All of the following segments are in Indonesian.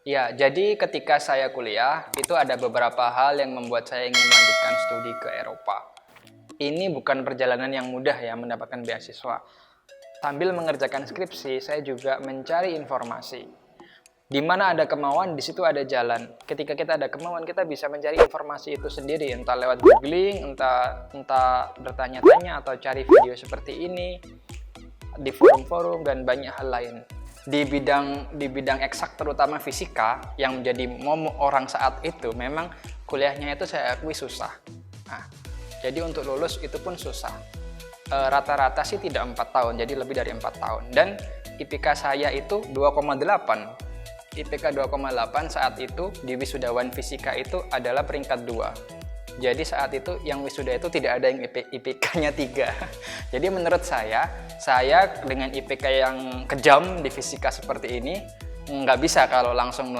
Ya, jadi ketika saya kuliah, itu ada beberapa hal yang membuat saya ingin melanjutkan studi ke Eropa. Ini bukan perjalanan yang mudah ya mendapatkan beasiswa. Sambil mengerjakan skripsi, saya juga mencari informasi. Di mana ada kemauan, di situ ada jalan. Ketika kita ada kemauan, kita bisa mencari informasi itu sendiri, entah lewat googling, entah bertanya-tanya atau cari video seperti ini di forum-forum dan banyak hal lain. Di bidang eksak, terutama fisika yang menjadi momok orang saat itu, memang kuliahnya itu saya akui susah. Nah, jadi untuk lulus itu pun susah. Rata-rata sih tidak 4 tahun, jadi lebih dari 4 tahun. Dan IPK saya itu 2,8. IPK 2,8 saat itu di wisudawan fisika itu adalah peringkat 2. Jadi saat itu yang wisuda itu tidak ada yang IPK-nya 3. Jadi menurut saya dengan IPK yang kejam di fisika seperti ini nggak bisa kalau langsung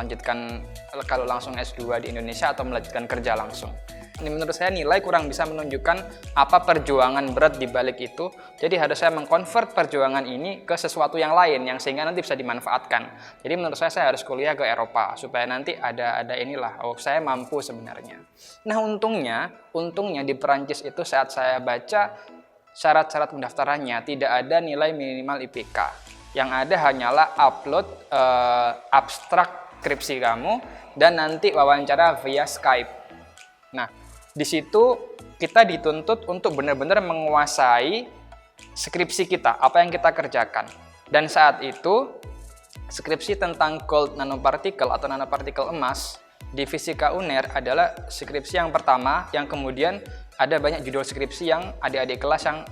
S2 di Indonesia atau melanjutkan kerja langsung. Ini menurut saya nilai kurang bisa menunjukkan apa perjuangan berat di balik itu. Jadi harus saya mengkonvert perjuangan ini ke sesuatu yang lain yang sehingga nanti bisa dimanfaatkan. Jadi menurut saya harus kuliah ke Eropa supaya nanti ada inilah, oh saya mampu sebenarnya. Nah, untungnya di Perancis itu saat saya baca syarat-syarat pendaftarannya tidak ada nilai minimal IPK. Yang ada hanyalah upload abstrak skripsi kamu dan nanti wawancara via Skype. Nah, di situ kita dituntut untuk benar-benar menguasai skripsi kita, apa yang kita kerjakan. Dan saat itu, skripsi tentang gold nanopartikel atau nanopartikel emas di Fisika UNER adalah skripsi yang pertama, yang kemudian ada banyak judul skripsi yang adik-adik kelas yang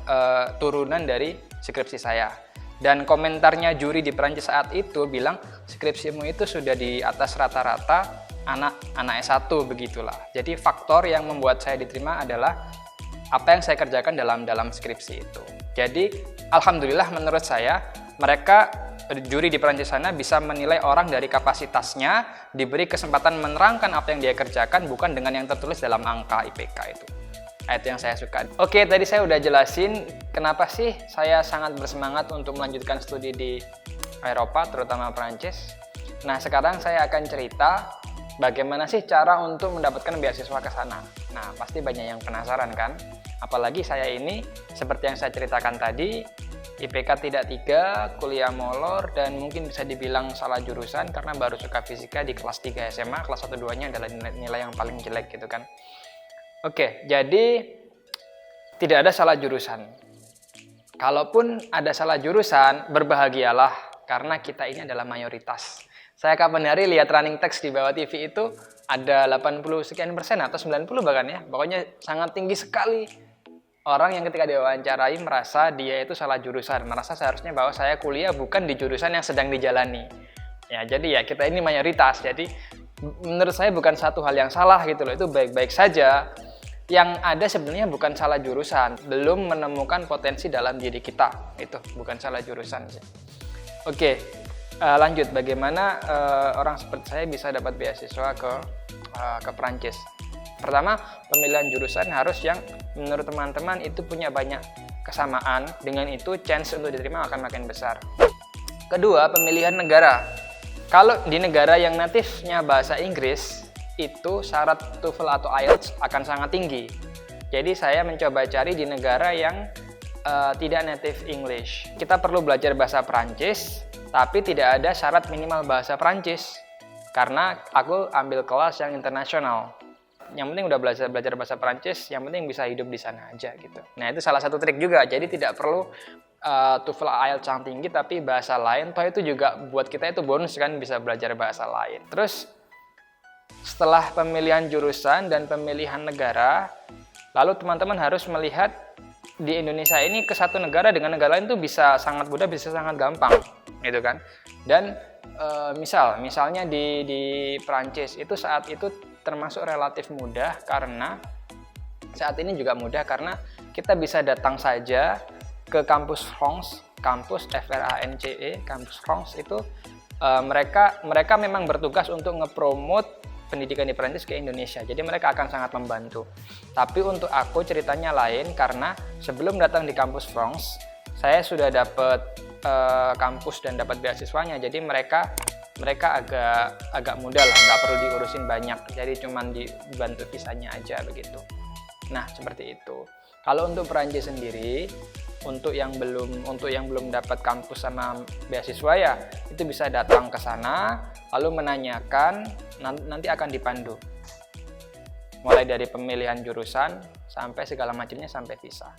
turunan dari skripsi saya. Dan komentarnya juri di Perancis saat itu bilang, skripsimu itu sudah di atas rata-rata anak S1 begitulah. Jadi faktor yang membuat saya diterima adalah apa yang saya kerjakan dalam skripsi itu. Jadi alhamdulillah menurut saya mereka juri di Perancis sana bisa menilai orang dari kapasitasnya, diberi kesempatan menerangkan apa yang dia kerjakan bukan dengan yang tertulis dalam angka IPK itu. Itu yang saya suka. Oke, tadi saya udah jelasin kenapa sih saya sangat bersemangat untuk melanjutkan studi di Eropa, terutama Perancis. Nah, sekarang saya akan cerita bagaimana sih cara untuk mendapatkan beasiswa ke sana? Nah, pasti banyak yang penasaran kan? Apalagi saya ini, seperti yang saya ceritakan tadi, IPK tidak 3, kuliah molor, dan mungkin bisa dibilang salah jurusan karena baru suka fisika di kelas 3 SMA, kelas 1-2-nya adalah nilai yang paling jelek gitu kan. Oke, jadi tidak ada salah jurusan. Kalaupun ada salah jurusan, berbahagialah karena kita ini adalah mayoritas. Saya kapan hari lihat running text di bawah TV itu ada 80 sekian persen atau 90 bahkan ya. Pokoknya sangat tinggi sekali orang yang ketika diwawancarai merasa dia itu salah jurusan. Merasa seharusnya bahwa saya kuliah bukan di jurusan yang sedang dijalani. Ya, jadi ya kita ini mayoritas. Jadi menurut saya bukan satu hal yang salah gitu loh. Itu baik-baik saja. Yang ada sebenarnya bukan salah jurusan. Belum menemukan potensi dalam diri kita. Itu bukan salah jurusan sih. Oke. Lanjut, bagaimana orang seperti saya bisa dapat beasiswa ke Perancis? Pertama, pemilihan jurusan harus yang menurut teman-teman itu punya banyak kesamaan. Dengan itu, chance untuk diterima akan makin besar. Kedua, pemilihan negara. Kalau di negara yang natifnya bahasa Inggris, itu syarat TOEFL atau IELTS akan sangat tinggi. Jadi saya mencoba cari di negara yang tidak native English. Kita perlu belajar bahasa Perancis, tapi tidak ada syarat minimal bahasa Perancis karena aku ambil kelas yang internasional. Yang penting udah belajar bahasa Perancis, yang penting bisa hidup di sana aja gitu. Nah, itu salah satu trik juga. Jadi tidak perlu TOEFL IELTS yang tinggi tapi bahasa lain. Toh itu juga buat kita itu bonus kan, bisa belajar bahasa lain. Terus setelah pemilihan jurusan dan pemilihan negara, lalu teman-teman harus melihat di Indonesia ini ke satu negara dengan negara lain tuh bisa sangat mudah, bisa sangat gampang gitu kan. Dan misalnya di Perancis itu saat itu termasuk relatif mudah karena saat ini juga mudah karena kita bisa datang saja ke kampus France, kampus FRANCE, kampus France itu mereka memang bertugas untuk ngepromote pendidikan di Perancis ke Indonesia. Jadi mereka akan sangat membantu. Tapi untuk aku ceritanya lain karena sebelum datang di kampus France, saya sudah dapat kampus dan dapat beasiswanya. Jadi mereka mereka agak mudah lah, nggak perlu diurusin banyak, jadi cuman dibantu visanya aja begitu. Nah, seperti itu. Kalau untuk Perancis sendiri, untuk yang belum dapat kampus sama beasiswa ya, itu bisa datang ke sana lalu menanyakan, nanti akan dipandu. Mulai dari pemilihan jurusan sampai segala macamnya sampai visa.